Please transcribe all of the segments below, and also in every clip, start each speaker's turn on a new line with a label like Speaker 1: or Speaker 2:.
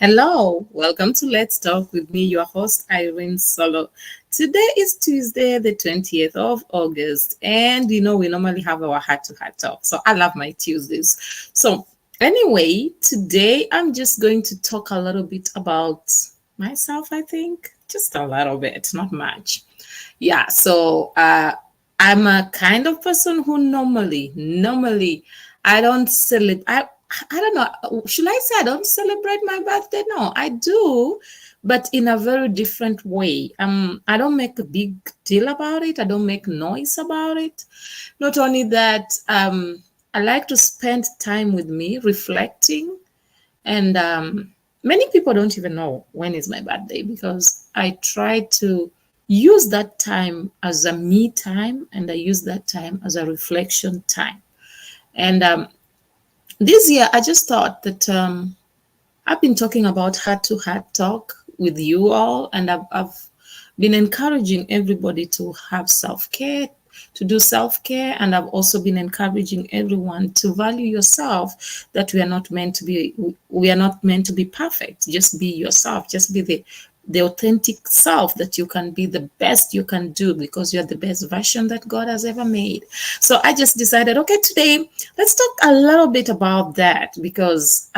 Speaker 1: Hello, welcome to Let's Talk with me, your host, Irene Solo. Today is Tuesday, the 20th of August, and we normally have our heart to heart talk. So I love my Tuesdays. So, anyway, today I'm just going to talk a little bit about myself, I think. Just a little bit, not much. I'm a kind of person who normally, I don't celebrate. I don't know. Should I say I don't celebrate my birthday? No, I do, but in a very different way. I don't make a big deal about it. I don't make noise about it. Not only that, I like to spend time with me reflecting, and many people don't even know when is my birthday because I try to use that time as a me time, and I use that time as a reflection time. And this year, I just thought that I've been talking about heart to heart talk with you all, and I've been encouraging everybody to have self care, to do self care, and I've also been encouraging everyone to value yourself. That we are not meant to be perfect. Just be yourself. Just be the authentic self, that you can be the best you can do because you're the best version that God has ever made. So I just decided, okay, today let's talk a little bit about that because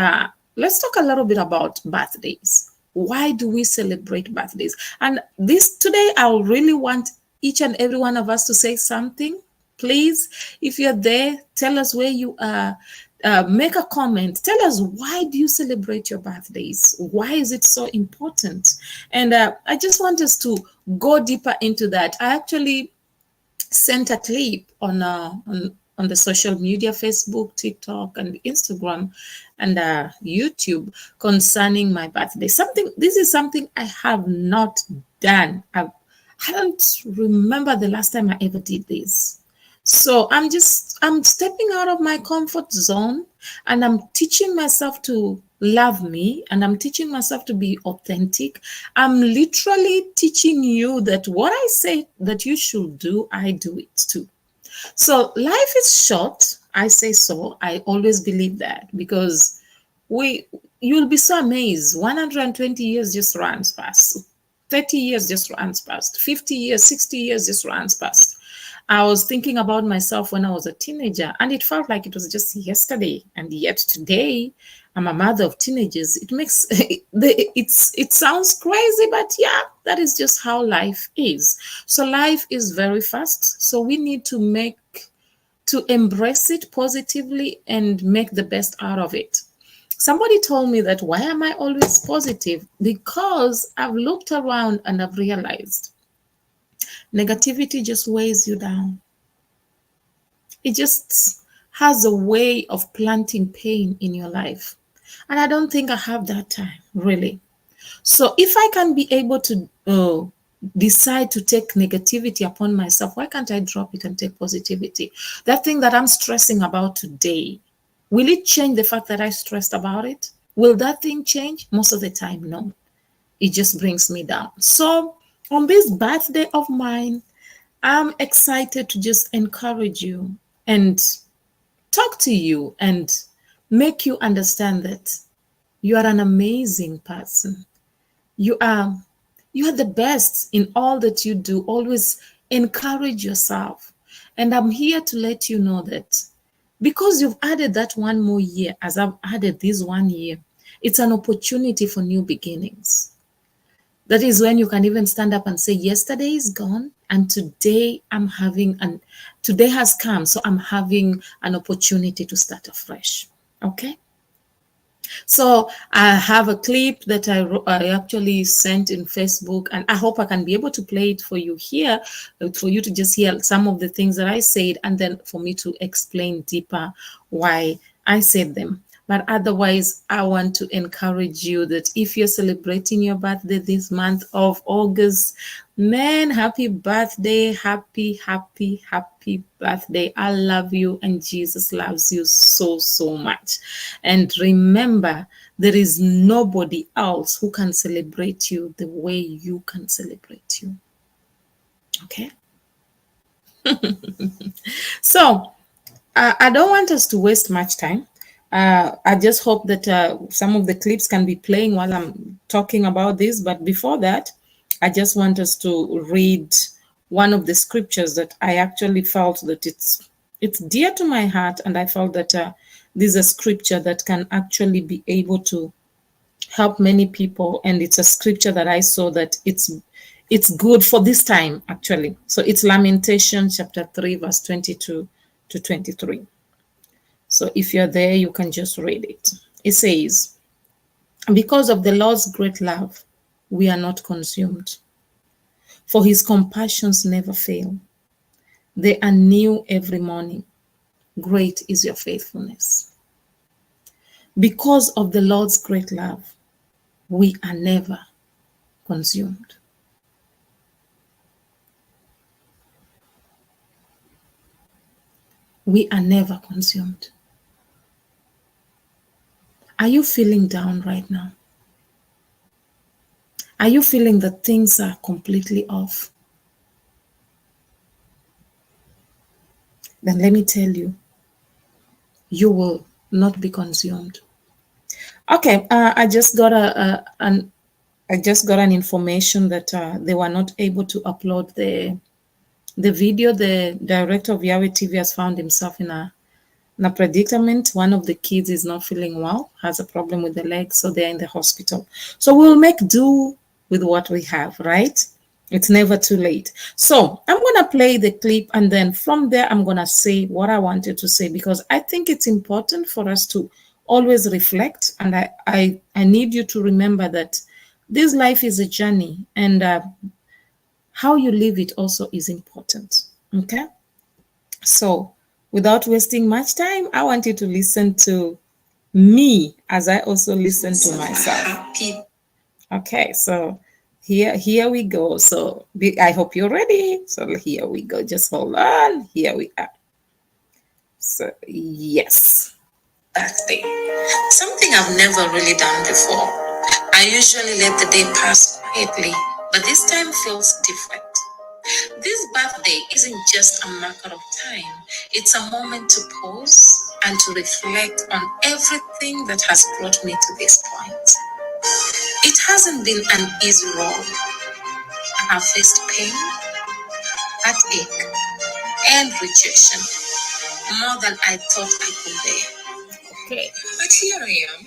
Speaker 1: let's talk a little bit about birthdays. Why do we celebrate birthdays? And this today, I really want each and every one of us to say something. Please, if you're there, tell us where you are. Make a comment. Tell us, why do you celebrate your birthdays? Why is it so important? And I just want us to go deeper into that. I actually sent a clip on the social media, Facebook, TikTok, and Instagram, and YouTube, concerning my birthday. This is something I have not done. I don't remember the last time I ever did this. So I'm stepping out of my comfort zone, and I'm teaching myself to love me, and I'm teaching myself to be authentic. I'm literally teaching you that what I say that you should do, I do it too. So life is short. I say so. I always believe that because we you'll be so amazed. 120 years just runs past. 30 years just runs past. 50 years, 60 years just runs past. I was thinking about myself when I was a teenager, and it felt like it was just yesterday. And yet today, I'm a mother of teenagers. It makes it sounds crazy, but yeah, that is just how life is. So life is very fast. So we need to embrace it positively and make the best out of it. Somebody told me that, why am I always positive? Because I've looked around and I've realized negativity just weighs you down. It just has a way of planting pain in your life. And I don't think I have that time, really. So if I can be able to decide to take negativity upon myself, why can't I drop it and take positivity? That thing that I'm stressing about today, will it change the fact that I stressed about it? Will that thing change? Most of the time, no. It just brings me down. So on this birthday of mine, I'm excited to just encourage you and talk to you and make you understand that you are an amazing person. You are you are the best in all that you do. Always encourage yourself. And I'm here to let you know that because you've added that one more year, as I've added this one year, it's an opportunity for new beginnings. That is when you can even stand up and say, yesterday is gone, and today has come, so I'm having an opportunity to start afresh. Okay. So I have a clip that I actually sent in Facebook, and I hope I can be able to play it for you here, for you to just hear some of the things that I said, and then for me to explain deeper why I said them. But otherwise, I want to encourage you that if you're celebrating your birthday this month of August, man, happy birthday, happy birthday. I love you, and Jesus loves you so, so much. And remember, there is nobody else who can celebrate you the way you can celebrate you. Okay? So, I don't want us to waste much time. I just hope that some of the clips can be playing while I'm talking about this. But before that, I just want us to read one of the scriptures that I actually felt that it's dear to my heart, and I felt that this is a scripture that can actually be able to help many people, and it's a scripture that I saw that it's good for this time actually. So it's Lamentation chapter 3 verse 22 to 23. So if you're there, you can just read it. It says, because of the Lord's great love, we are not consumed, for his compassions never fail. They are new every morning. Great is your faithfulness. Because of the Lord's great love, we are never consumed. We are never consumed. Are you feeling down right now? Are you feeling that things are completely off? Then let me tell you, you will not be consumed. Okay, I just got an information that they were not able to upload the video. The director of Yahweh TV has found himself in a predicament. One of the kids is not feeling well, has a problem with the leg, so they're in the hospital. So we'll make do with what we have, right? It's never too late. So I'm going to play the clip, and then from there, I'm going to say what I wanted to say, because I think it's important for us to always reflect. And I need you to remember that this life is a journey, and how you live it also is important. Okay? So without wasting much time, I want you to listen to me as I also listen to myself. Okay, so here we go. So I hope you're ready. So here we go. Just hold on. Here we are. So yes, birthday. Something I've never really done before. I usually let the day pass quietly, but this time feels different. This birthday isn't just a marker of time, it's a moment to pause and to reflect on everything that has brought me to this point. It hasn't been an easy road. I have faced pain, heartache, and rejection more than I thought I could bear. Okay. But here I am,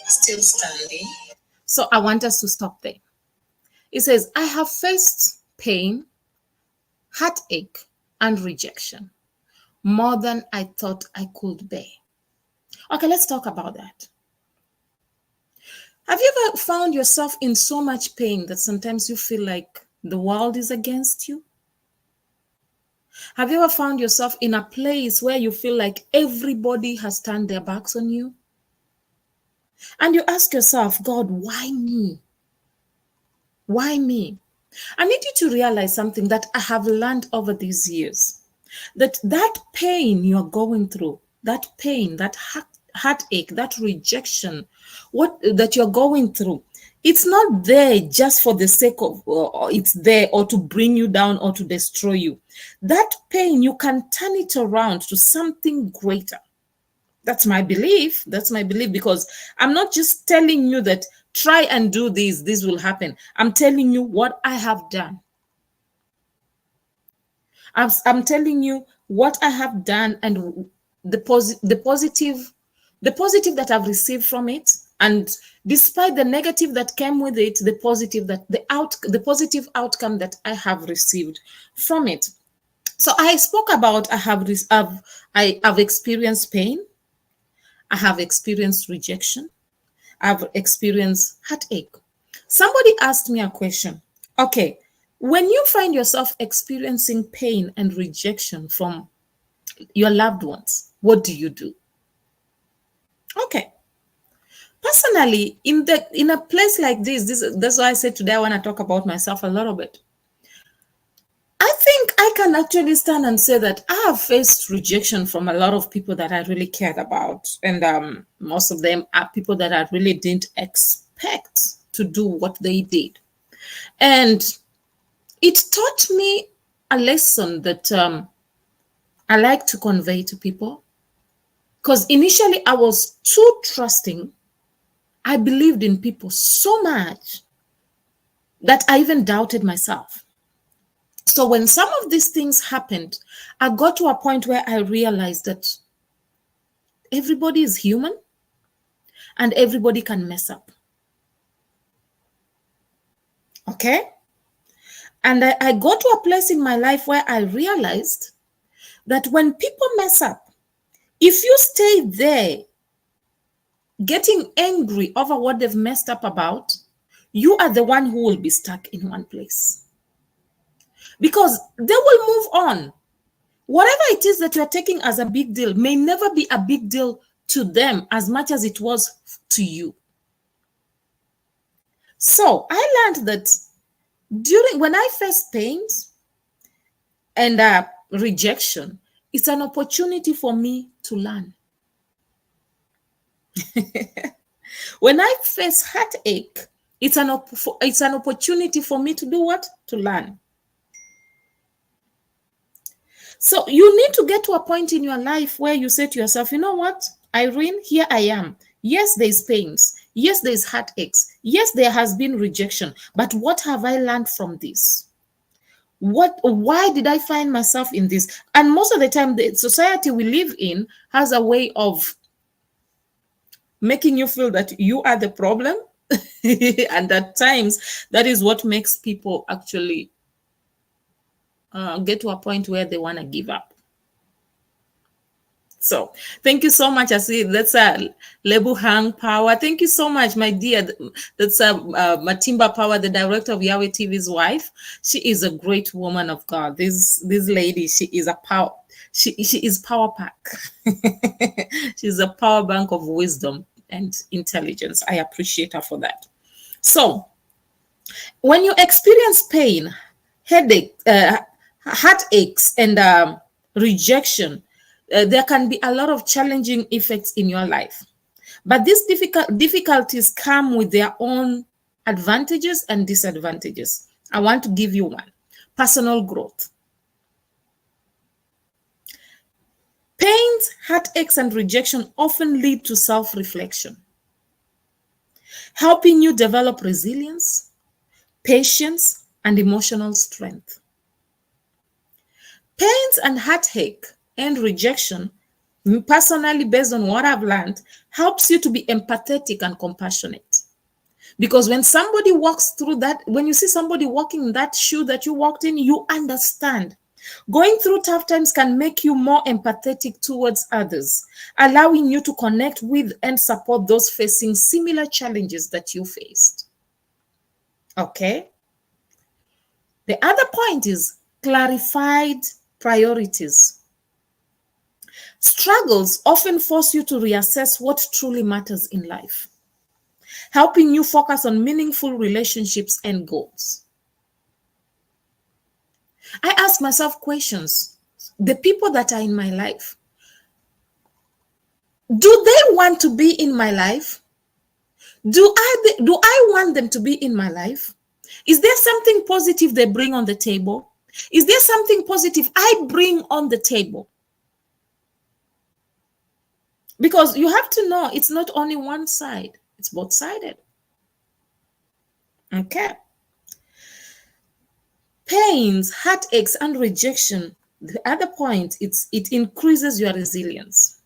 Speaker 1: still standing. So I want us to stop there. It says, I have faced pain, heartache, and rejection more than I thought I could bear. Okay, let's talk about that. Have you ever found yourself in so much pain that sometimes you feel like the world is against you? Have you ever found yourself in a place where you feel like everybody has turned their backs on you? And you ask yourself, God, why me? Why me? I need you to realize something that I have learned over these years. That pain you're going through, that pain, that heartache, that rejection, that you're going through, it's not there just for the sake of it's there or to bring you down or to destroy you. That pain, you can turn it around to something greater. That's my belief. That's my belief, because I'm not just telling you that try and do this will happen. I'm telling you what I have done. I'm telling you what I have done, and the positive that I've received from it, and despite the negative that came with it, the positive outcome that I have received from it. So I spoke about I have experienced pain, I have experienced rejection, I've experienced heartache. Somebody asked me a question. Okay, when you find yourself experiencing pain and rejection from your loved ones, what do you do? Okay. Personally, in a place like that's why I said today I want to talk about myself a little bit. I think I can actually stand and say that I have faced rejection from a lot of people that I really cared about. And most of them are people that I really didn't expect to do what they did. And it taught me a lesson that I like to convey to people. Because initially I was too trusting. I believed in people so much that I even doubted myself. So when some of these things happened, I got to a point where I realized that everybody is human and everybody can mess up. Okay? And I got to a place in my life where I realized that when people mess up, if you stay there getting angry over what they've messed up about, you are the one who will be stuck in one place. Because they will move on. Whatever it is that you're taking as a big deal may never be a big deal to them as much as it was to you. So I learned that when I face pains and rejection, it's an opportunity for me to learn. When I face heartache, it's an opportunity for me to do what? To learn. So you need to get to a point in your life where you say to yourself, you know what, Irene, here I am. Yes, there's pains. Yes, there's heartaches. Yes, there has been rejection. But what have I learned from this? Why did I find myself in this? And most of the time, the society we live in has a way of making you feel that you are the problem. And at times, that is what makes people actually get to a point where they want to give up. So thank you so much. I see that's a Lebu Hang Power. Thank you so much, my dear. That's Matimba Power, the director of Yahweh TV's wife. She is a great woman of God. This lady, she is a power. She is power pack. She's a power bank of wisdom and intelligence. I appreciate her for that. So when you experience pain, headache, heartaches, and rejection, there can be a lot of challenging effects in your life. But these difficulties come with their own advantages and disadvantages. I want to give you one. Personal growth. Pains, heartaches, and rejection often lead to self-reflection, helping you develop resilience, patience, and emotional strength. Pains and heartache and rejection, personally, based on what I've learned, helps you to be empathetic and compassionate. Because when somebody walks through that, when you see somebody walking in that shoe that you walked in, you understand. Going through tough times can make you more empathetic towards others, allowing you to connect with and support those facing similar challenges that you faced. Okay? The other point is clarified priorities. Struggles often force you to reassess what truly matters in life, helping you focus on meaningful relationships and goals. I ask myself questions. The people that are in my life, do they want to be in my life? Do I want them to be in my life? Is there something positive they bring on the table? Is there something positive I bring on the table? Because you have to know it's not only one side, it's both-sided. Okay. Pains, heartaches, and rejection. The other point, it increases your resilience.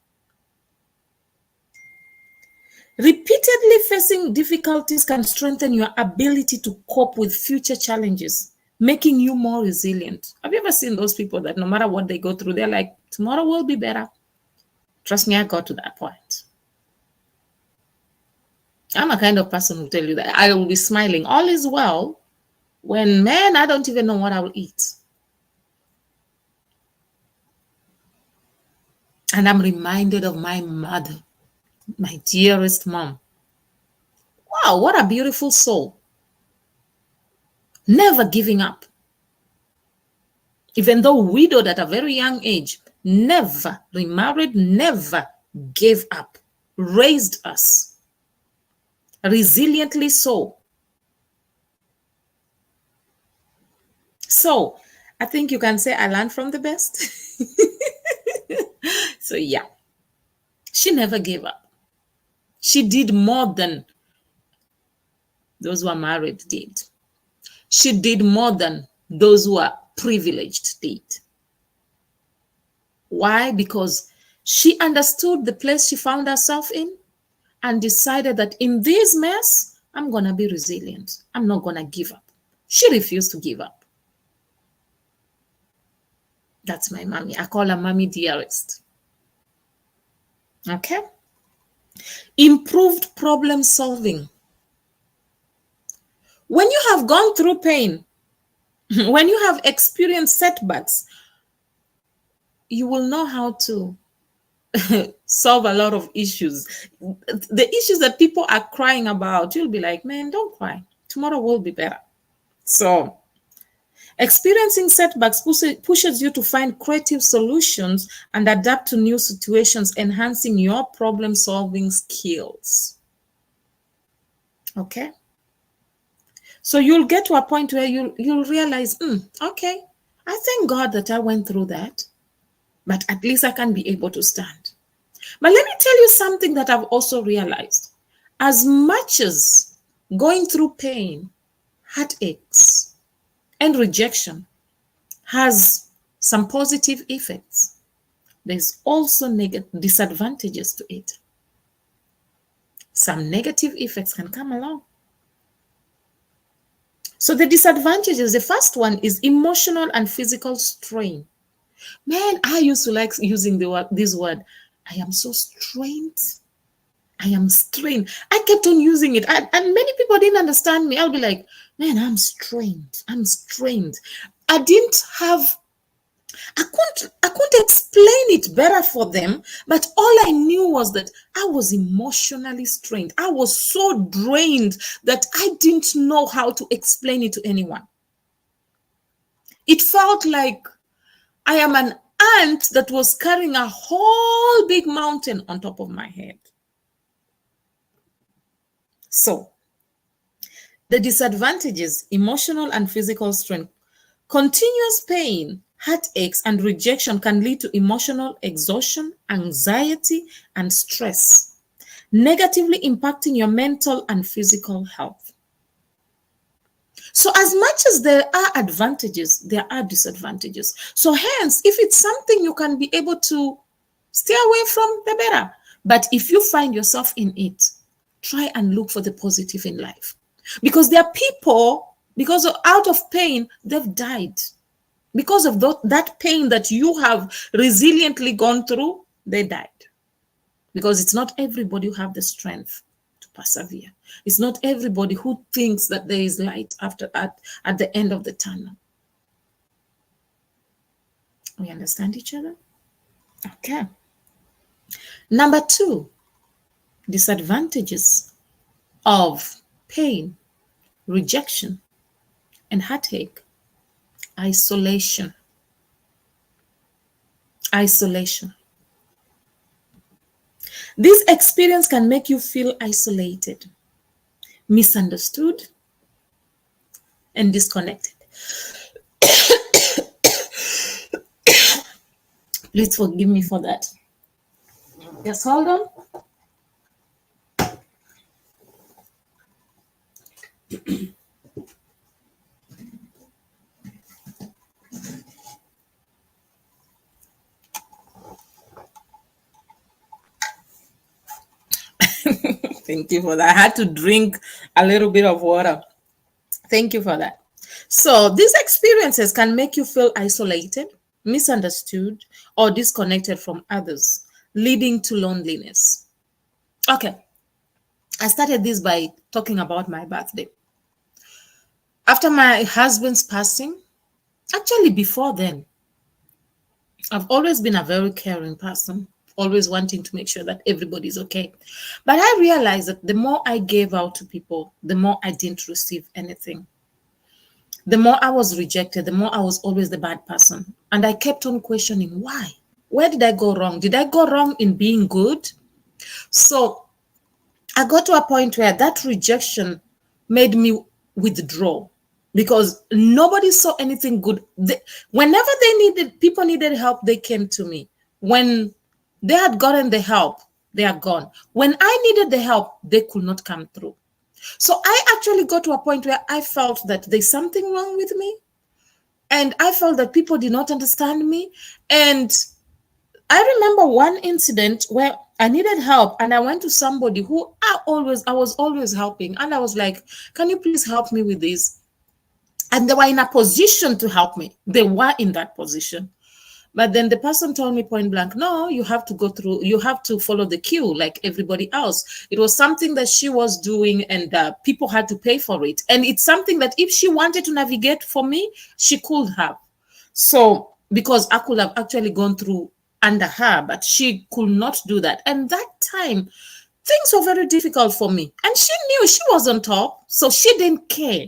Speaker 1: Repeatedly facing difficulties can strengthen your ability to cope with future challenges, making you more resilient. Have you ever seen those people that no matter what they go through, they're like, tomorrow will be better? Trust me, I got to that point. I'm a kind of person who tell you that I will be smiling, all is well, when, man, I don't even know what I will eat. And I'm reminded of my mother, my dearest mom. Wow, what a beautiful soul. Never giving up. Even though widowed at a very young age, never remarried, never gave up. Raised us. Resiliently so. So, I think you can say I learned from the best. So, yeah. She never gave up. She did more than those who are married did. She did more than those who are privileged did. Why? Because she understood the place she found herself in and decided that in this mess, I'm going to be resilient. I'm not going to give up. She refused to give up. That's my mommy. I call her mommy dearest. Okay? Improved problem solving. When you have gone through pain, when you have experienced setbacks, you will know how to solve a lot of issues. The issues that people are crying about, you'll be like, man, don't cry. Tomorrow will be better. So experiencing setbacks pushes you to find creative solutions and adapt to new situations, enhancing your problem-solving skills. Okay? So you'll get to a point where you'll realize, okay, I thank God that I went through that, but at least I can be able to stand. But let me tell you something that I've also realized. As much as going through pain, heartaches, and rejection has some positive effects, there's also disadvantages to it. Some negative effects can come along. So the disadvantages, the first one is emotional and physical strain. Man, I used to like using this word. I am so strained. I am strained. I kept on using it. And many people didn't understand me. I'll be like, man, I'm strained. I'm strained. I couldn't explain it better for them, but all I knew was that I was emotionally strained. I was so drained that I didn't know how to explain it to anyone. It felt like I am an ant that was carrying a whole big mountain on top of my head. So, the disadvantages, emotional and physical strain. Continuous pain, heartaches, and rejection can lead to emotional exhaustion, anxiety, and stress, negatively impacting your mental and physical health. So as much as there are advantages, there are disadvantages. So hence, if it's something you can be able to stay away from, the better. But if you find yourself in it, try and look for the positive in life. Because there are people, because out of pain, they've died. Because of that pain that you have resiliently gone through, they died. Because it's not everybody who have the strength to persevere. It's not everybody who thinks that there is light at the end of the tunnel. We understand each other? Okay. Number 2, disadvantages of pain, rejection, and heartache. Isolation. This experience can make you feel isolated, misunderstood, and disconnected. Please forgive me for that. Just hold on. Thank you for that. I had to drink a little bit of water. Thank you for that. So these experiences can make you feel isolated, misunderstood, or disconnected from others, leading to loneliness. Okay. I started this by talking about my birthday. After my husband's passing, actually before then, I've always been a very caring person, always wanting to make sure that everybody's okay. But I realized that the more I gave out to people, the more I didn't receive anything. The more I was rejected, the more I was always the bad person. And I kept on questioning why. Where did I go wrong? Did I go wrong in being good? So I got to a point where that rejection made me withdraw because nobody saw anything good. Whenever people needed help, they came to me. When they had gotten the help, they are gone. When I needed the help, they could not come through. So I actually got to a point where I felt that there's something wrong with me. And I felt that people did not understand me. And I remember one incident where I needed help and I went to somebody who I was always helping. And I was like, can you please help me with this? And they were in a position to help me. They were in that position. But then the person told me point blank, no, you have to go through, you have to follow the queue like everybody else. It was something that she was doing and people had to pay for it. And it's something that if she wanted to navigate for me, she could have. So, because I could have actually gone through under her, but she could not do that. And that time, things were very difficult for me. And she knew she was on top, so she didn't care.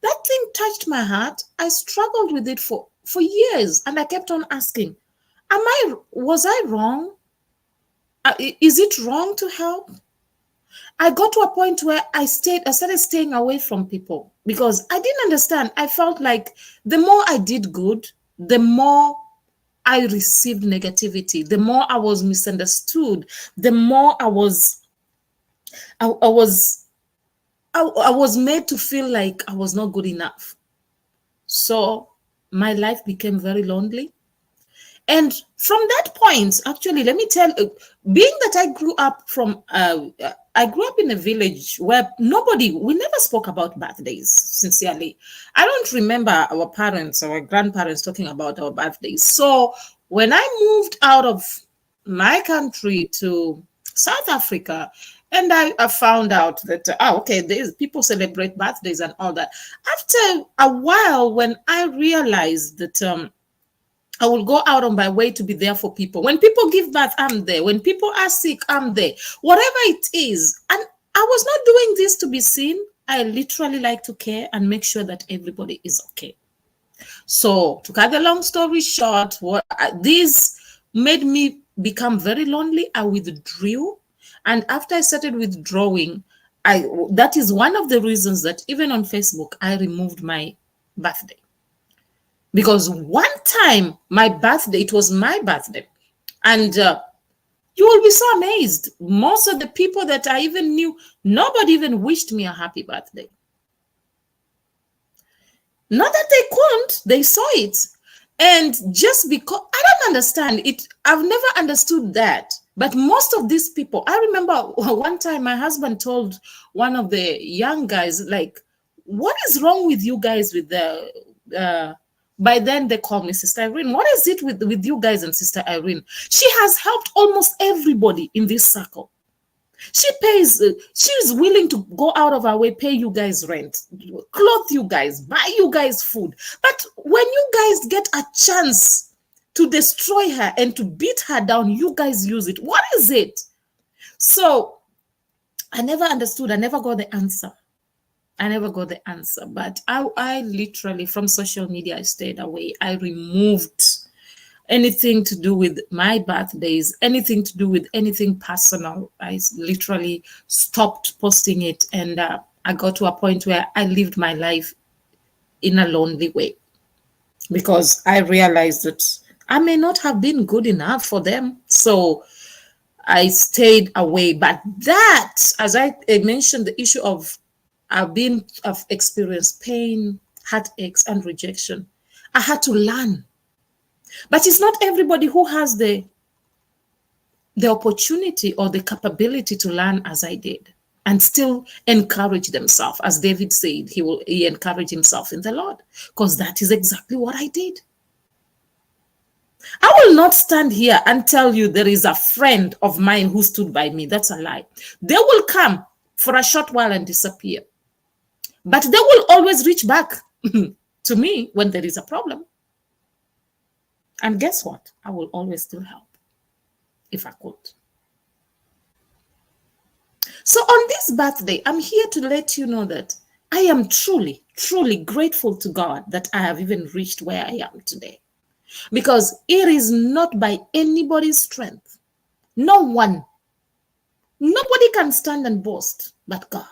Speaker 1: That thing touched my heart. I struggled with it for years, and I kept on asking, was I wrong? Is it wrong to help? I got to a point where I started staying away from people because I didn't understand. I felt like the more I did good, the more I received negativity, the more I was misunderstood, the more I was made to feel like I was not good enough. So my life became very lonely. And from that point, actually, let me tell you, being that I grew up in a village where we never spoke about birthdays, sincerely. I don't remember our parents or our grandparents talking about our birthdays. So when I moved out of my country to South Africa, and I found out that, okay, people celebrate birthdays and all that. After a while, when I realized that I will go out on my way to be there for people. When people give birth, I'm there. When people are sick, I'm there. Whatever it is. And I was not doing this to be seen. I literally like to care and make sure that everybody is okay. So to cut the long story short, this made me become very lonely. I withdrew. And after I started withdrawing, that is one of the reasons that even on Facebook, I removed my birthday. Because one time, it was my birthday. And you will be so amazed. Most of the people that I even knew, nobody even wished me a happy birthday. Not that they couldn't, they saw it. And just because, I don't understand it, I've never understood that. But most of these people, I remember one time my husband told one of the young guys, like, what is wrong with you guys with by then they call me Sister Irene. What is it with you guys and Sister Irene? She has helped almost everybody in this circle. She's willing to go out of her way, pay you guys rent, clothe you guys, buy you guys food. But when you guys get a chance to destroy her and to beat her down, you guys use it. What is it? So I never understood. I never got the answer. But I literally, from social media, I stayed away. I removed anything to do with my birthdays, anything to do with anything personal. I literally stopped posting it. And I got to a point where I lived my life in a lonely way because I realized that I may not have been good enough for them. So I stayed away. But that, as I mentioned, the issue of I've experienced pain, heartaches, and rejection. I had to learn. But it's not everybody who has the opportunity or the capability to learn as I did and still encourage themselves. As David said, he encouraged himself in the Lord, because that is exactly what I did. I will not stand here and tell you there is a friend of mine who stood by me. That's a lie. They will come for a short while and disappear. But they will always reach back to me when there is a problem. And guess what? I will always still help if I could. So on this birthday, I'm here to let you know that I am truly, truly grateful to God that I have even reached where I am today. Because it is not by anybody's strength. No one. Nobody can stand and boast but God.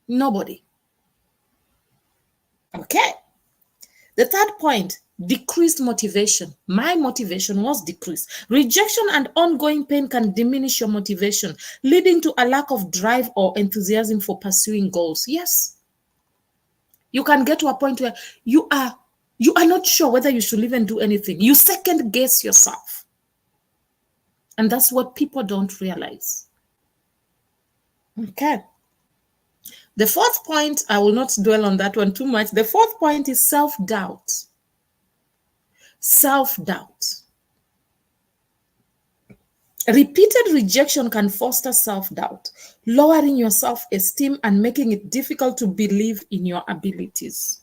Speaker 1: Nobody. Okay. The third point, Decreased motivation. My motivation was decreased. Rejection and ongoing pain can diminish your motivation, leading to a lack of drive or enthusiasm for pursuing goals. Yes. You can get to a point where you are not sure whether you should even do anything. You second guess yourself. And that's what people don't realize. Okay. The fourth point, I will not dwell on that one too much. The fourth point is self-doubt. Self-doubt. Repeated rejection can foster self-doubt, lowering your self-esteem and making it difficult to believe in your abilities.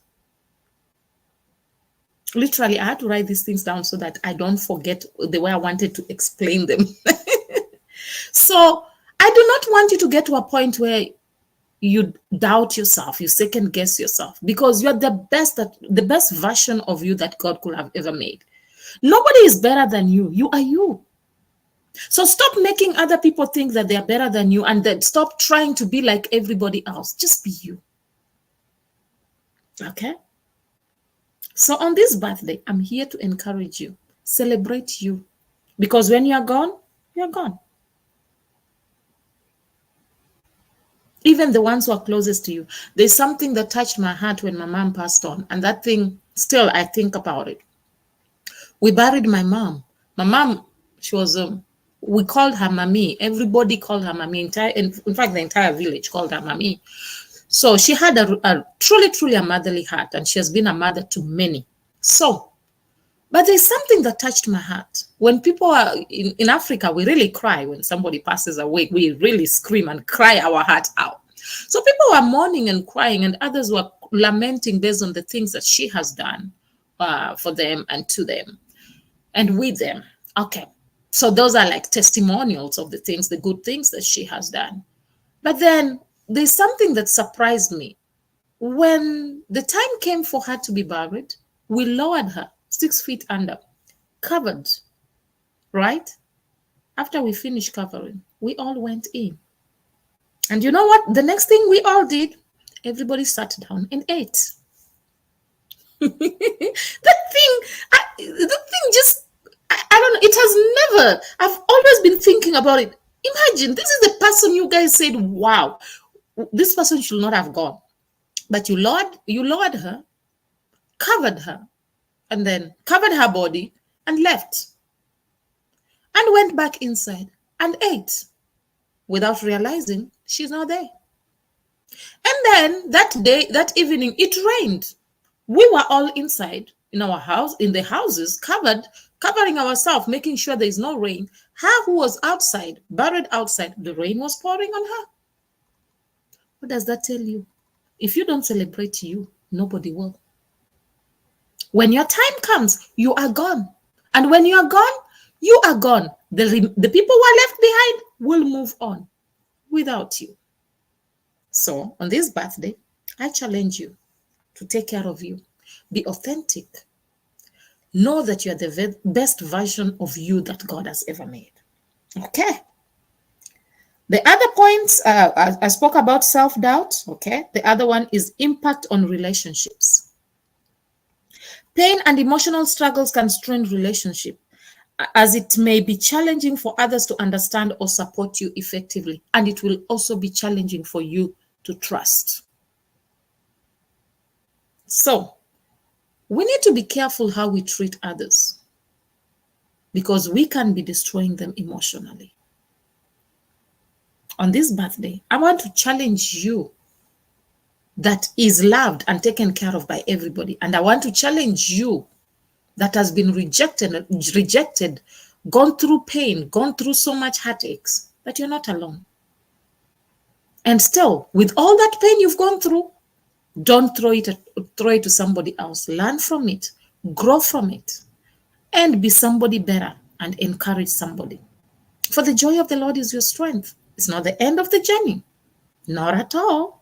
Speaker 1: Literally, I had to write these things down so that I don't forget the way I wanted to explain them. So I do not want you to get to a point where you doubt yourself, you second guess yourself, because you're the best version of you that God could have ever made. Nobody is better than you. You are you. So stop making other people think that they are better than you, and then stop trying to be like everybody else. Just be you. Okay? So on this birthday, I'm here to encourage you. Celebrate you. Because when you're gone, you're gone. Even the ones who are closest to you. There's something that touched my heart when my mom passed on. And that thing, still, I think about it. We buried my mom. My mom, she was, we called her Mami. Everybody called her Mami. In fact, the entire village called her Mami. So she had a truly a motherly heart. And she has been a mother to many. So, but there's something that touched my heart. When people are in Africa, we really cry when somebody passes away. We really scream and cry our heart out. So people were mourning and crying, and others were lamenting based on the things that she has done for them and to them and with them. Okay. So those are like testimonials of the things, the good things that she has done. But then there's something that surprised me. When the time came for her to be buried, we lowered her 6 feet under, covered, right? After we finished covering, we all went in. And you know what? The next thing we all did, everybody sat down and ate. The thing just, I don't know, it has never, I've always been thinking about it. Imagine, this is the person you guys said, wow, this person should not have gone. But you lowered her, covered her, and then covered her body and left. And went back inside and ate without realizing she's not there. And then that evening, it rained. We were all inside in our house, in the houses, covering ourselves, making sure there is no rain. Her who was outside, buried outside, the rain was pouring on her. What does that tell you? If you don't celebrate you, nobody will. When your time comes, you are gone. And when you are gone, you are gone. The people who are left behind will move on without you. So on this birthday, I challenge you to take care of you. Be authentic. Know that you are the best version of you that God has ever made. Okay. The other points, I spoke about self-doubt. Okay. The other one is impact on relationships. Pain and emotional struggles can strain relationship, as it may be challenging for others to understand or support you effectively. And it will also be challenging for you to trust. So we need to be careful how we treat others, because we can be destroying them emotionally. On this birthday, I want to challenge you that is loved and taken care of by everybody. And I want to challenge you that has been rejected, gone through pain, gone through so much heartaches, that you're not alone. And still, with all that pain you've gone through, don't throw it to somebody else. Learn from it, grow from it, and be somebody better and encourage somebody. For the joy of the Lord is your strength. It's not the end of the journey. Not at all.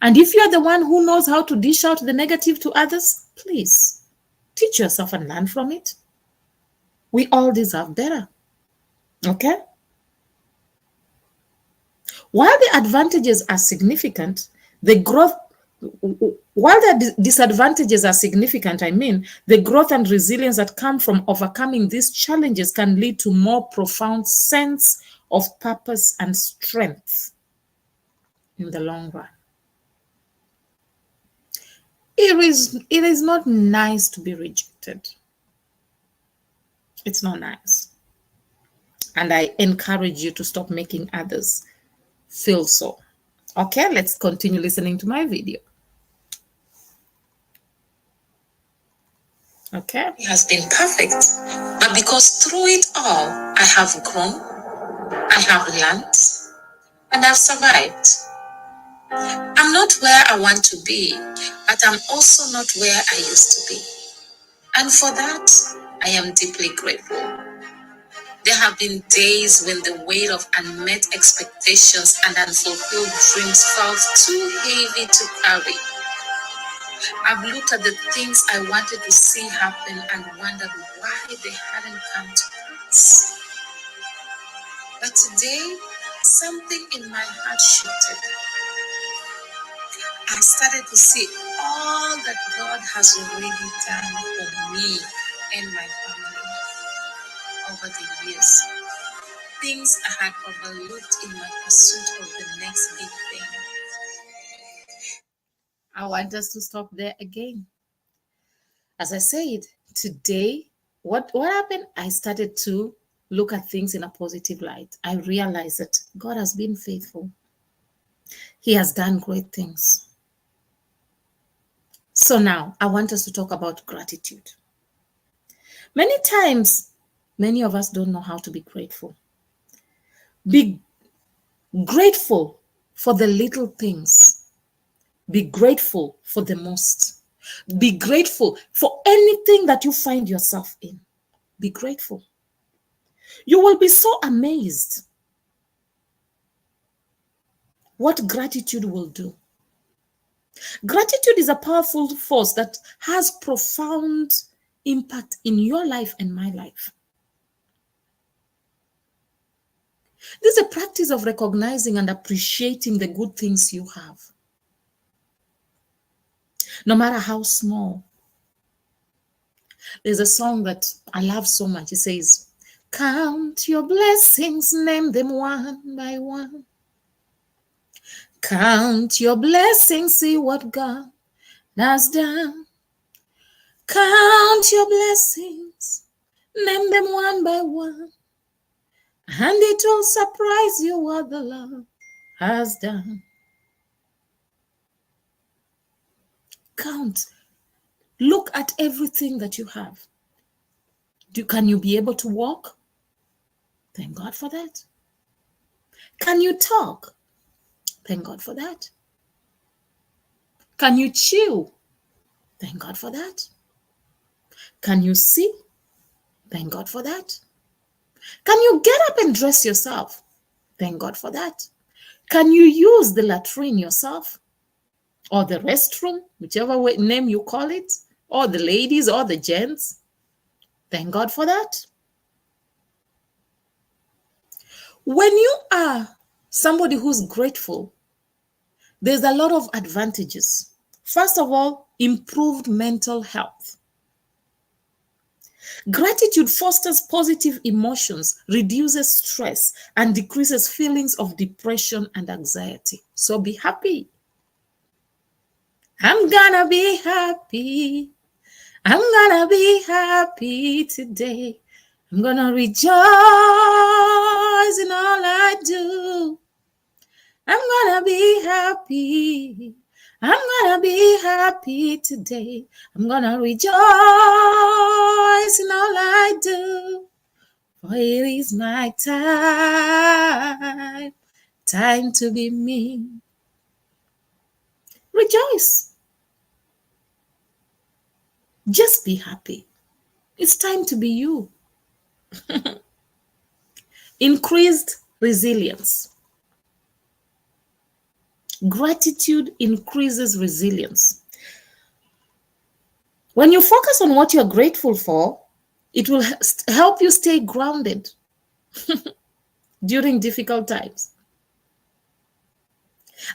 Speaker 1: And if you're the one who knows how to dish out the negative to others, please teach yourself and learn from it. We all deserve better. Okay? While the advantages are significant, the growth while the disadvantages are significant, I mean, the growth and resilience that come from overcoming these challenges can lead to more profound sense of purpose and strength in the long run. It is not nice to be rejected. It's not nice. And I encourage you to stop making others feel so. Okay, let's continue listening to my video. Okay.
Speaker 2: It has been perfect, but because through it all, I have grown, I have learned, and I've survived. I'm not where I want to be, but I'm also not where I used to be. And for that, I am deeply grateful. There have been days when the weight of unmet expectations and unfulfilled dreams felt too heavy to carry. I've looked at the things I wanted to see happen and wondered why they hadn't come to pass. But today, something in my heart shifted. I started to see all that God has already done for me and my family over the years. Things I had overlooked in my pursuit of the next big thing.
Speaker 1: I want us to stop there again. As I said, today, what happened? I started to look at things in a positive light. I realized that God has been faithful. He has done great things. So now I want us to talk about gratitude. Many times, many of us don't know how to be grateful. Be grateful for the little things. Be grateful for the most. Be grateful for anything that you find yourself in. Be grateful. You will be so amazed what gratitude will do. Gratitude is a powerful force that has profound impact in your life and my life. This is a practice of recognizing and appreciating the good things you have, no matter how small. There's a song that I love so much. It says, count your blessings, name them one by one. Count your blessings, see what God has done. Count your blessings, name them one by one, and it will surprise you what the Lord has done. Count. Look at everything that you have. Can you be able to walk? Thank God for that. Can you talk? Thank God for that. Can you chew? Thank God for that. Can you see? Thank God for that. Can you get up and dress yourself? Thank God for that. Can you use the latrine yourself? Or the restroom, whichever name you call it, or the ladies or the gents? Thank God for that. When you are somebody who's grateful, there's a lot of advantages. First of all, improved mental health. Gratitude fosters positive emotions, reduces stress, and decreases feelings of depression and anxiety. So be happy. I'm gonna be happy. I'm gonna be happy today. I'm gonna rejoice in all I do. I'm gonna be happy. I'm gonna be happy today. I'm gonna rejoice in all I do. For it is my time to be me. Rejoice. Just be happy. It's time to be you. Increased resilience. Gratitude increases resilience. When you focus on what you're grateful for, it will help you stay grounded during difficult times.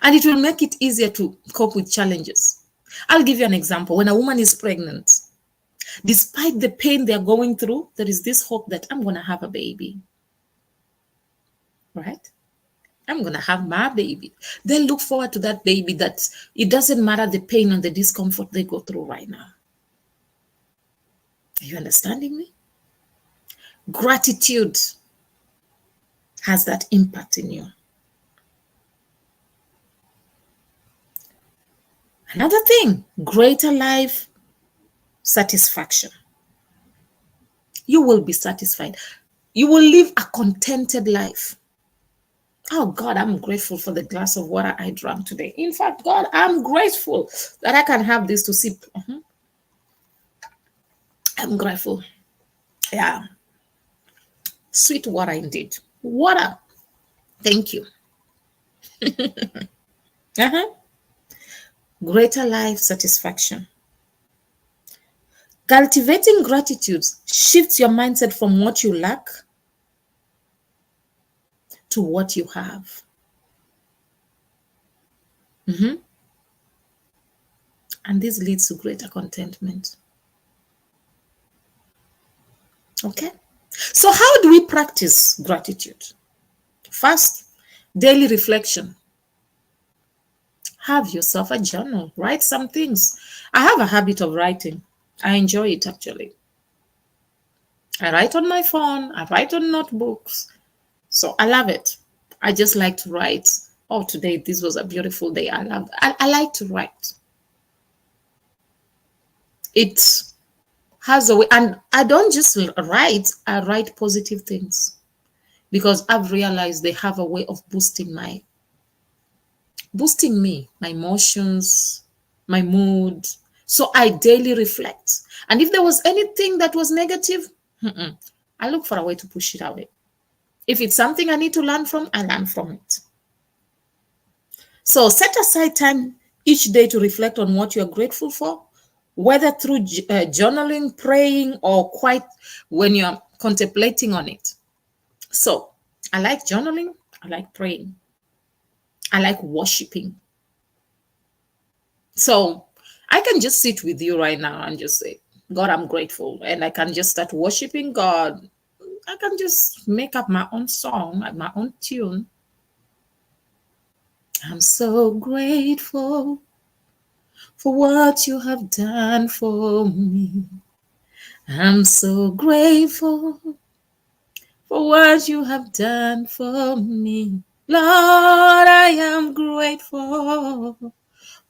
Speaker 1: and it will make it easier to cope with challenges. I'll give you an example. When a woman is pregnant, despite the pain they're going through, there is this hope that I'm going to have a baby, right? I'm going to have my baby. They look forward to that baby, that it doesn't matter the pain and the discomfort they go through right now. Are you understanding me? Gratitude has that impact in you. Another thing, greater life satisfaction. You will be satisfied. You will live a contented life. Oh God, I'm grateful for the glass of water I drank today. In fact, God, I'm grateful that I can have this to sip. I'm grateful. Yeah. Sweet water indeed. Water. Thank you. Greater life satisfaction. Cultivating gratitude shifts your mindset from what you lack to what you have. And this leads to greater contentment. Okay? So how do we practice gratitude? First, daily reflection. Have yourself a journal. Write some things. I have a habit of writing. I enjoy it actually. I write on my phone. I write on notebooks. So I love it. I just like to write. Oh, today this was a beautiful day. I like to write. It has a way, and I don't just write, I write positive things because I've realized they have a way of boosting me, my emotions, my mood. So I daily reflect. And if there was anything that was negative, I look for a way to push it away. If it's something I need to learn from, I learn from it. So set aside time each day to reflect on what you're grateful for, whether through journaling, praying, or quite when you're contemplating on it. So I like journaling. I like praying. I like worshiping. So I can just sit with you right now and just say, God, I'm grateful. And I can just start worshiping God. I can just make up my own song, my own tune. I'm so grateful for what you have done for me. I'm so grateful for what you have done for me. Lord, I am grateful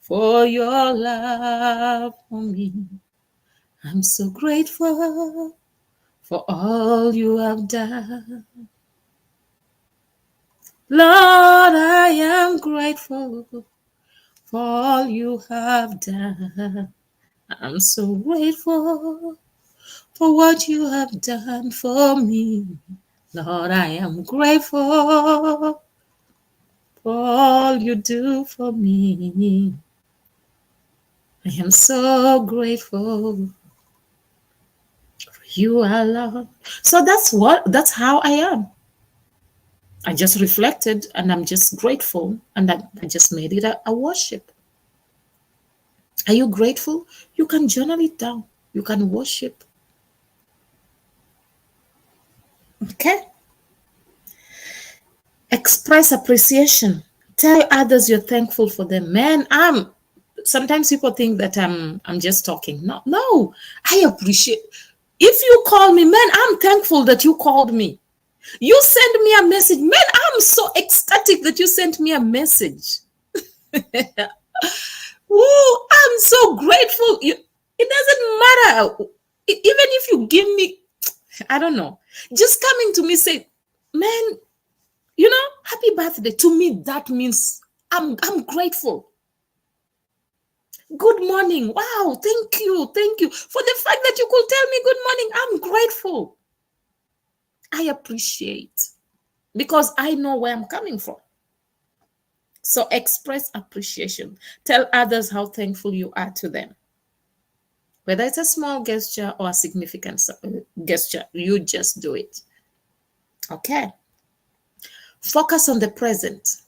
Speaker 1: for your love for me. I'm so grateful for all you have done. Lord, I am grateful for all you have done. I'm so grateful for what you have done for me. Lord, I am grateful for all you do for me. I am so grateful for you, our Lord. So that's how I am. I just reflected and I'm just grateful, and I just made it a worship. Are you grateful? You can journal it down. You can worship. Okay? Express appreciation. Tell others you're thankful for them. Man, sometimes people think that I'm just talking. No, I appreciate. If you call me, man, I'm thankful that you called me. You send me a message, man, I'm so ecstatic that you sent me a message. Ooh, I'm so grateful. It doesn't matter. Even if you give me, I don't know, just coming to me say, man, happy birthday. To me, that means I'm grateful. Good morning. Wow, thank you. Thank you for the fact that you could tell me good morning. I'm grateful. I appreciate, because I know where I'm coming from. So express appreciation. Tell others how thankful you are to them. Whether it's a small gesture or a significant gesture, you just do it. Okay. Focus on the present.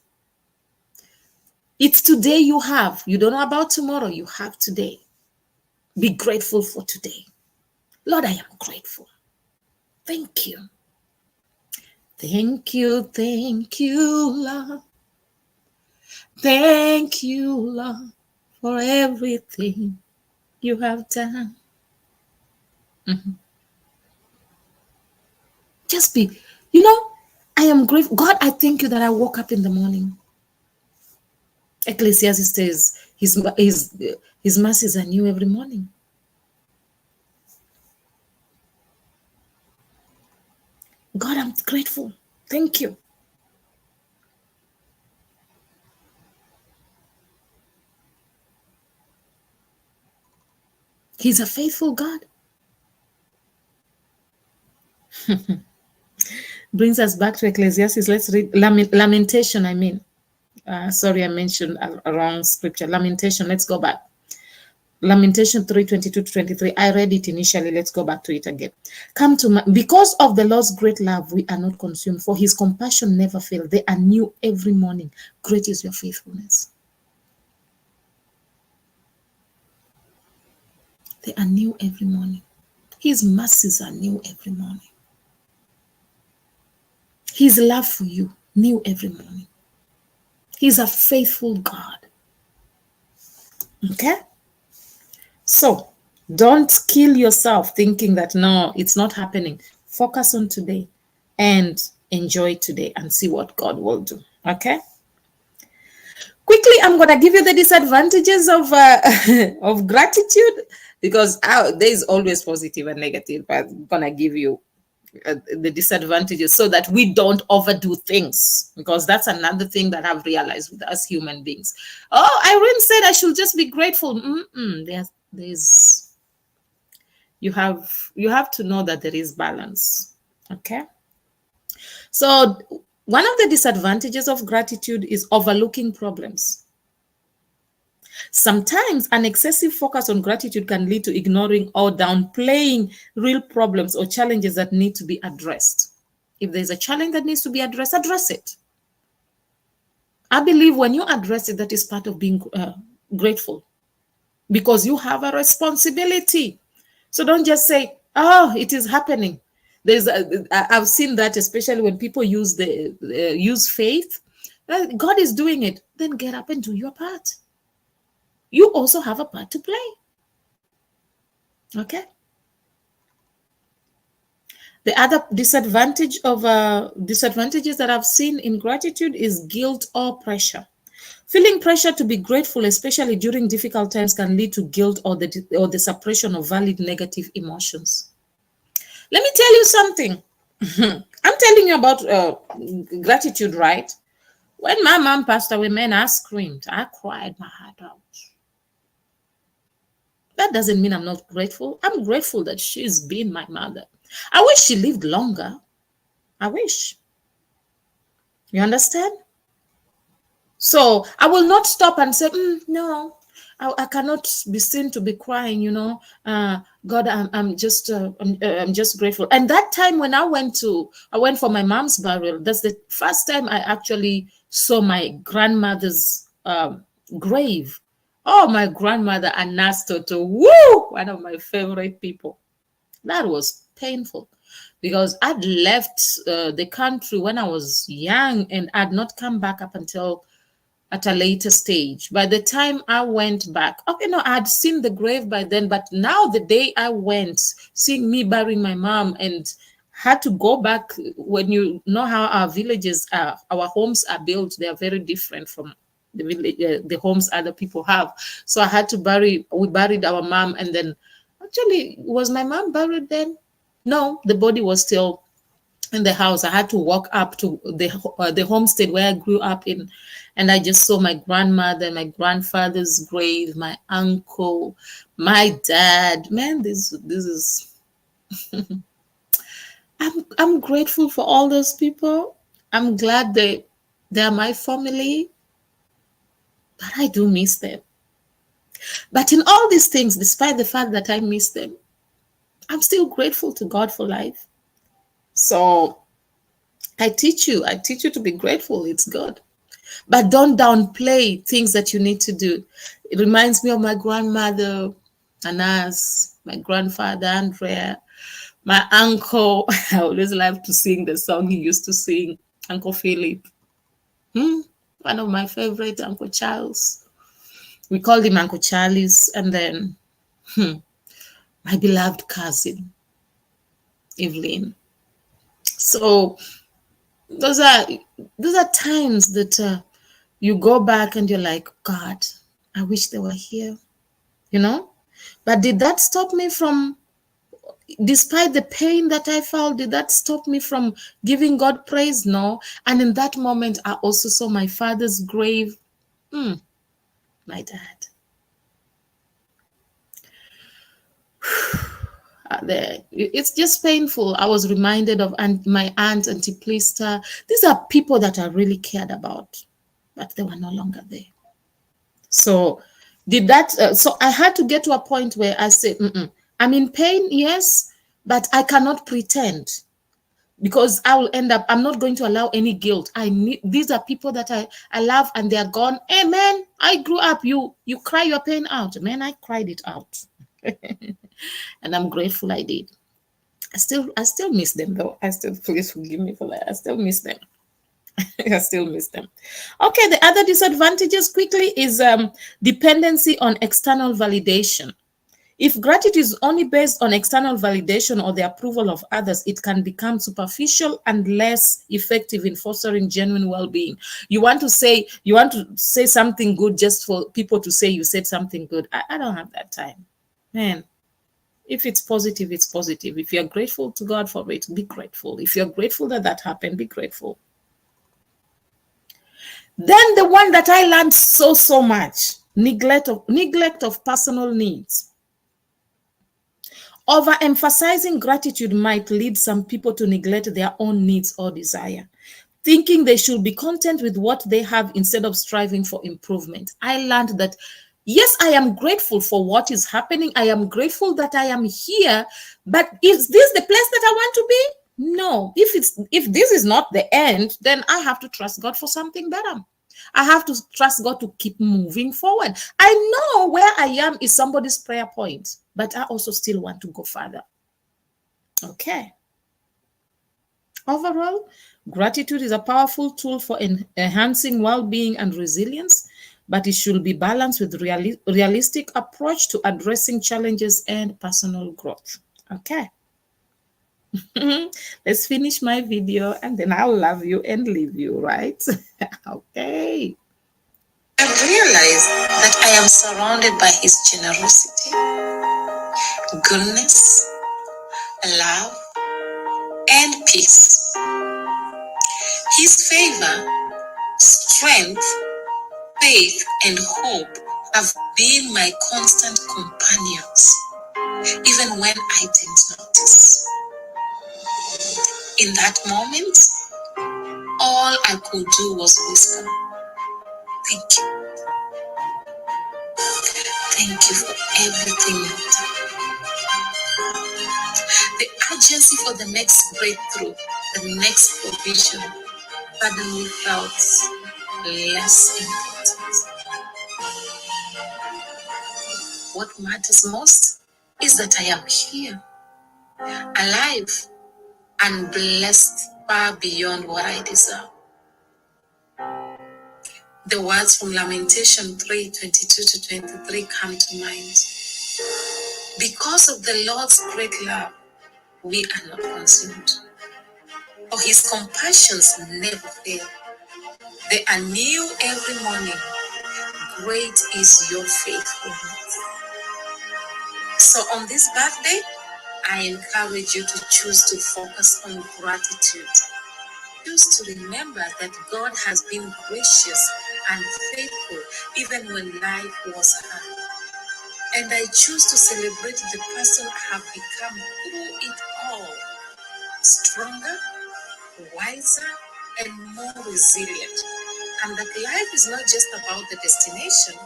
Speaker 1: It's today you have. You don't know about tomorrow. You have today. Be grateful for today. Lord, I am grateful. Thank you. Thank you, Lord. Thank you, Lord, for everything you have done. Mhm. Just be, I am grateful. God, I thank you that I woke up in the morning. Ecclesiastes says his mercies are new every morning. God, I'm grateful. Thank you. He's a faithful God. Brings us back to Ecclesiastes. Let's read Lamentation, I mean. Sorry, I mentioned a wrong scripture. Lamentation, let's go back. Lamentation 3:22 to 23. I read it initially. Let's go back to it again. Come to my, because of the Lord's great love, we are not consumed, for his compassion never fail. They are new every morning. Great is your faithfulness. They are new every morning. His mercies are new every morning. His love for you, new every morning. He's a faithful God. Okay? So don't kill yourself thinking that no, it's not happening. Focus on today and enjoy today and see what God will do. Okay? Quickly, I'm going to give you the disadvantages of of gratitude, because there is always positive and negative, but I'm going to give you the disadvantages so that we don't overdo things, because that's another thing that I've realized with us human beings. Oh, Irene said I should just be grateful. There's you have to know that there is balance. Okay, so one of the disadvantages of gratitude is overlooking problems. Sometimes an excessive focus on gratitude can lead to ignoring or downplaying real problems or challenges that need to be addressed. If there's a challenge that needs to be addressed, address it. I believe when you address it, that is part of being grateful, because you have a responsibility. So don't just say, oh, it is happening. I've seen that, especially when people use faith. God is doing it. Then get up and do your part. You also have a part to play. Okay. The other disadvantages that I've seen in gratitude is guilt or pressure. Feeling pressure to be grateful, especially during difficult times, can lead to guilt or the suppression of valid negative emotions. Let me tell you something. I'm telling you about gratitude, right? When my mom passed away, man, I screamed. I cried my heart out. That doesn't mean I'm not grateful. I'm grateful that she's been my mother. I wish she lived longer. I wish. You understand? So I will not stop and say, no, I cannot be seen to be crying, God, I'm just grateful. And that time when I went for my mom's burial, that's the first time I actually saw my grandmother's grave. Oh, my grandmother, Anastoto, woo, one of my favorite people. That was painful, because I'd left the country when I was young and I'd not come back up until at a later stage. By the time I went back, okay, no, I'd seen the grave by then, but now the day I went, seeing me burying my mom and had to go back, when you know how our villages are, our homes are built, they are very different from the village, the homes other people have. So I had to we buried our mom, and then actually, was my mom buried then? No, the body was still in the house. I had to walk up to the homestead where I grew up in, and I just saw my grandmother, my grandfather's grave, my uncle, my dad. Man, this is. I'm grateful for all those people. I'm glad they're my family, but I do miss them. But in all these things, despite the fact that I miss them, I'm still grateful to God for life. So I teach you to be grateful. It's good. but don't downplay things that you need to do. It reminds me of my grandmother, Anas, my grandfather, Andrea, my uncle. I always love to sing the song he used to sing, Uncle Philip. Hmm? One of my favorite, Uncle Charles. We called him Uncle Charles. And then my beloved cousin, Evelyn. So those are those are times that you go back and you're like, God, I wish they were here, you know. But did that stop me from, despite the pain that I felt, did that stop me from giving God praise? No. And in that moment, I also saw my father's grave. My dad. It's just painful. I was reminded of my aunt, Auntie Plista. These are people that I really cared about, but they were no longer there. So, did that? So I had to get to a point where I said, "I'm in pain, yes, but I cannot pretend." Because I will end up, I'm not going to allow any guilt. I need, these are people that I love and they're gone. Hey man, I grew up. You cry your pain out. Man, I cried it out. And I'm grateful I did. I still miss them though. I still, please forgive me for that. I still miss them. I still miss them. Okay, the other disadvantages quickly is dependency on external validation. If gratitude is only based on external validation or the approval of others, it can become superficial and less effective in fostering genuine well-being. You want to say something good just for people to say you said something good. I don't have that time. Man, if it's positive, it's positive. If you're grateful to God for it, be grateful. If you're grateful that that happened, be grateful. Then the one that I learned so much, neglect of personal needs. Overemphasizing gratitude might lead some people to neglect their own needs or desire, thinking they should be content with what they have instead of striving for improvement. I learned that, yes, I am grateful for what is happening. I am grateful that I am here, but is this the place that I want to be? No. If this is not the end, then I have to trust God for something better. I have to trust God to keep moving forward. I know where I am is somebody's prayer point, but I also still want to go further. Okay. Overall, gratitude is a powerful tool for enhancing well-being and resilience, but it should be balanced with realistic approach to addressing challenges and personal growth. Okay. Let's finish my video and then I'll love you and leave you, right? Okay.
Speaker 2: I've realized that I am surrounded by His generosity, goodness, love, and peace. His favor, strength, faith, and hope have been my constant companions, even when I didn't notice. In that moment, all I could do was whisper, "Thank you. Thank you for everything you've done." The urgency for the next breakthrough, the next provision, suddenly felt less important. What matters most is that I am here, alive, and blessed far beyond what I deserve. The words from Lamentation 3:22 to 23 come to mind. Because of the Lord's great love, we are not consumed, for His compassions never fail. They are new every morning. Great is your faithfulness. So on this birthday, I encourage you to choose to focus on gratitude. Choose to remember that God has been gracious and faithful even when life was hard. And I choose to celebrate the person I have become through it all. Stronger, wiser, and more resilient. And that life is not just about the destination,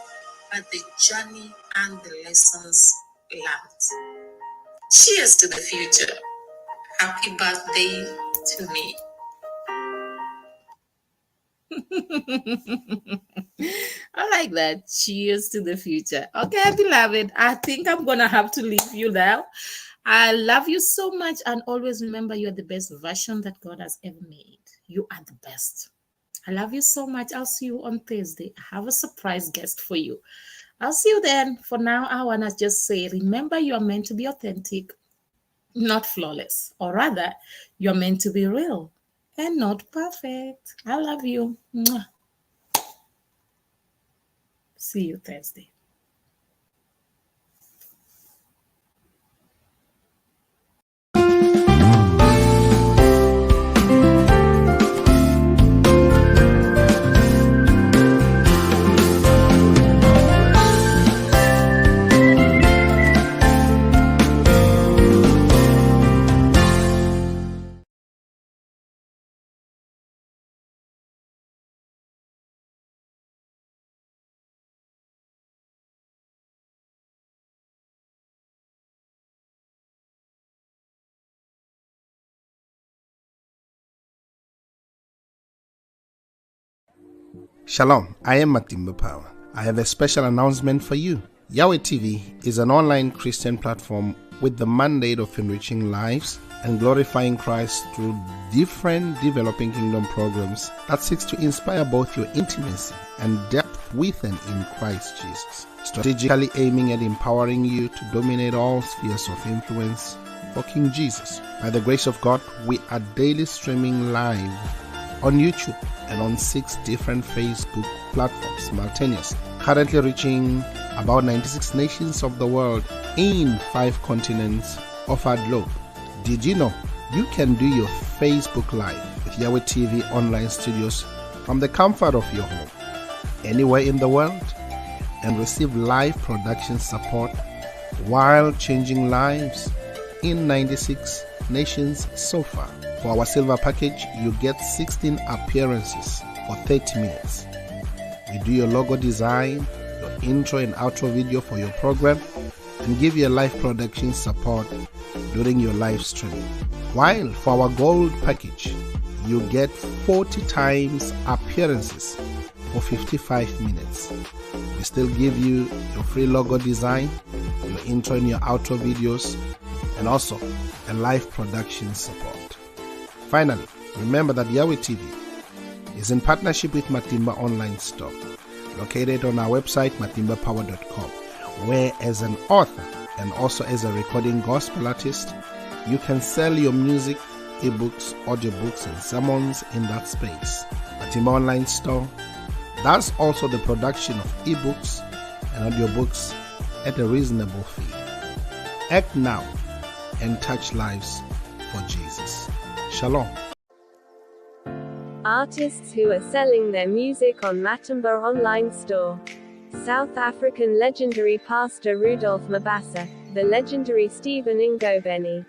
Speaker 2: but the journey and the lessons learned. Cheers to the future. Happy birthday to me.
Speaker 1: I like that. Cheers to the future. Okay, beloved, I think I'm gonna have to leave you now. I love you so much, and always remember you are the best version that God has ever made. You are the best. I love you so much. I'll see you on Thursday. I have a surprise guest for you. I'll see you then. For now, I want to just say remember, you are meant to be authentic, not flawless. Or rather, you're meant to be real and not perfect. I love you. Mwah. See you Thursday.
Speaker 3: Shalom, I am Matimba Power. I have a special announcement for you. Yahweh TV is an online Christian platform with the mandate of enriching lives and glorifying Christ through different developing kingdom programs that seeks to inspire both your intimacy and depth with and in Christ Jesus, strategically aiming at empowering you to dominate all spheres of influence for King Jesus. By the grace of God, we are daily streaming live on YouTube and on 6 different Facebook platforms simultaneously, currently reaching about 96 nations of the world in 5 continents of our globe. Did you know you can do your Facebook Live with Yahweh TV online studios from the comfort of your home, anywhere in the world, and receive live production support while changing lives in 96 nations so far? For our silver package, you get 16 appearances for 30 minutes. We do your logo design, your intro and outro video for your program, and give you a live production support during your live stream. While for our gold package, you get 40 times appearances for 55 minutes. We still give you your free logo design, your intro and your outro videos, and also a live production support. Finally, remember that Yahweh TV is in partnership with Matimba Online Store, located on our website matimbapower.com, where as an author and also as a recording gospel artist, you can sell your music, ebooks, audiobooks, and sermons in that space. Matimba Online Store does also the production of ebooks and audiobooks at a reasonable fee. Act now and touch lives for Jesus. Shalom.
Speaker 4: Artists who are selling their music on Matimba Online Store. South African legendary pastor Rudolph Mabasa, the legendary Stephen Ngobeni,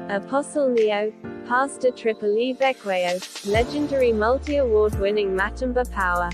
Speaker 4: Apostle Neo, Pastor Triple E Vekweyo, legendary multi-award winning Matimba Power,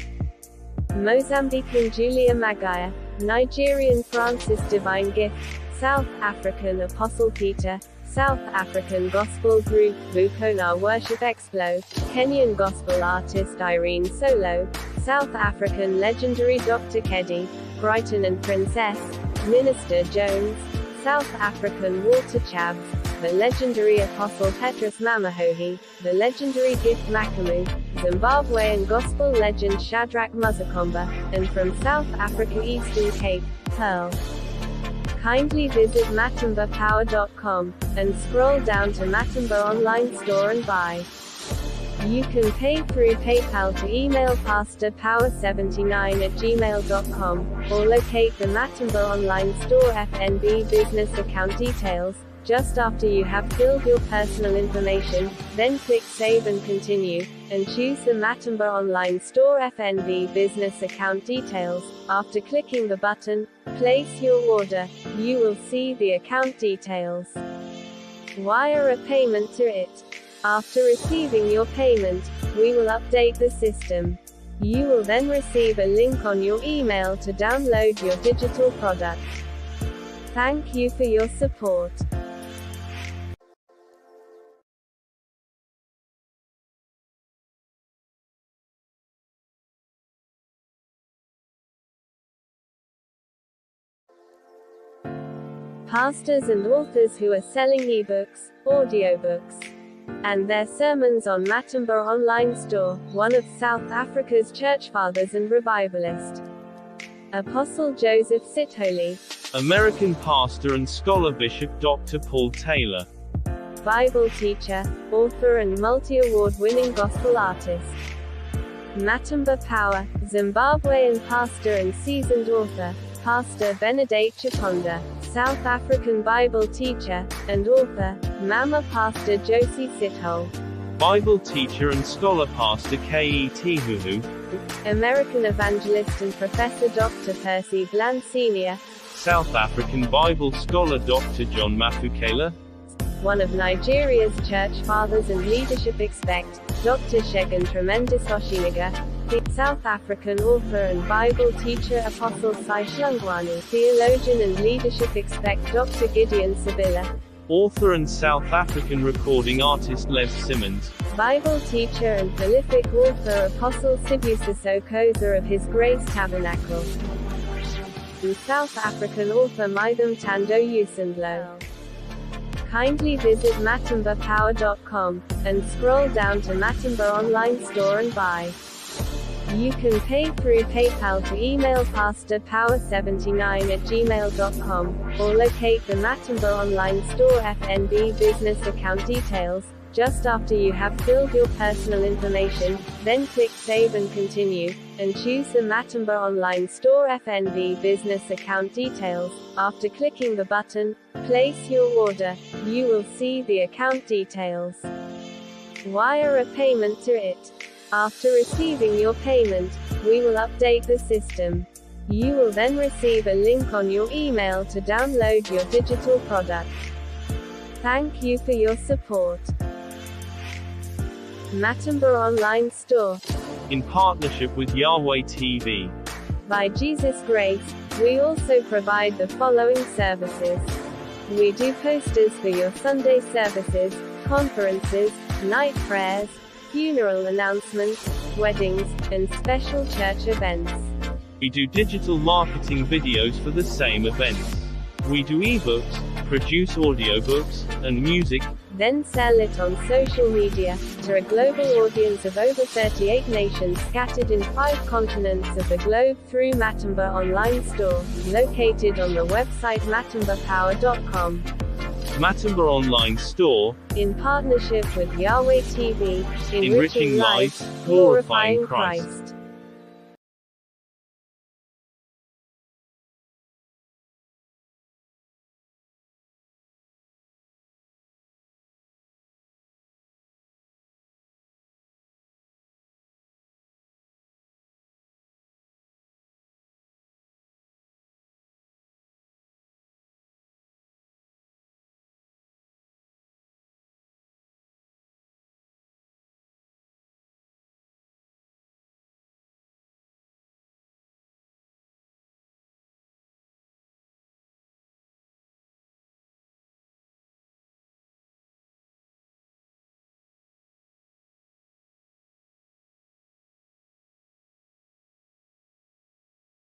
Speaker 4: Mozambican Julia Magaya, Nigerian Francis Divine Gift, South African Apostle Peter, South African gospel group Bukona Worship Explo, Kenyan gospel artist Irene Solo, South African legendary Dr. Keddy, Brighton and Princess, Minister Jones, South African Walter Chabs, the legendary Apostle Petrus Mamahohi, the legendary Gift Makamu, Zimbabwean gospel legend Shadrach Muzakomba, and from South Africa Eastern Cape, Pearl. Kindly visit matimbapower.com and scroll down to Matimba Online Store and buy. You can pay through PayPal to email pastorpower79@gmail.com, or locate the Matimba Online Store FNB business account details. Just after you have filled your personal information, then click Save and Continue, and choose the Matimba Online Store FNB business account details. After clicking the button, Place your order, you will see the account details. Wire a payment to it. After receiving your payment, we will update the system. You will then receive a link on your email to download your digital product. Thank you for your support. pastors and authors who are selling ebooks, audiobooks, and their sermons on Matumba Online Store, one of South Africa's church fathers and revivalist, Apostle Joseph Sitholy,
Speaker 5: American pastor and scholar Bishop Dr. Paul Taylor,
Speaker 4: Bible teacher, author and multi-award-winning gospel artist, Matumba Power, Zimbabwean pastor and seasoned author, Pastor Benedict Chiponda, South African Bible teacher, and author, Mama Pastor Josie Sithole,
Speaker 5: Bible teacher and scholar Pastor K.E.T. Huhu,
Speaker 4: American evangelist and professor Dr. Percy Bland Sr.,
Speaker 5: South African Bible scholar Dr. John Mafukela,
Speaker 4: one of Nigeria's church fathers and leadership expect, Dr. Shegun Tremendous Oshiniga, the South African author and Bible teacher Apostle Sai Shlungwani, theologian and leadership expect Dr. Gideon Sibilla,
Speaker 5: author and South African recording artist Les Simmons,
Speaker 4: Bible teacher and prolific author Apostle Sibusiso Koza of His Grace Tabernacle, and South African author Mitham Tando Usandlo. Kindly visit matumbapower.com, and scroll down to Matumba Online Store and buy. You can pay through PayPal to email pastorpower79@gmail.com, or locate the Matumba Online Store FNB business account details, just after you have filled your personal information, then click Save and Continue, and choose the Matumba Online Store FNB business account details. After clicking the button, Place Your Order, you will see the account details. Wire a payment to it. After receiving your payment, we will update the system. You will then receive a link on your email to download your digital product. Thank you for your support. Matumba Online Store.
Speaker 5: in partnership with Yahweh TV.
Speaker 4: By Jesus' grace, we also provide the following services. We do posters for your Sunday services, conferences, night prayers, funeral announcements, weddings, and special church events.
Speaker 5: We do digital marketing videos for the same events. We do ebooks, produce audiobooks, and music,
Speaker 4: then sell it on social media, to a global audience of over 38 nations scattered in 5 continents of the globe through Matumba Online Store, located on the website matumbapower.com.
Speaker 5: Matumba Online Store,
Speaker 4: in partnership with Yahweh TV, enriching lives, glorifying Christ.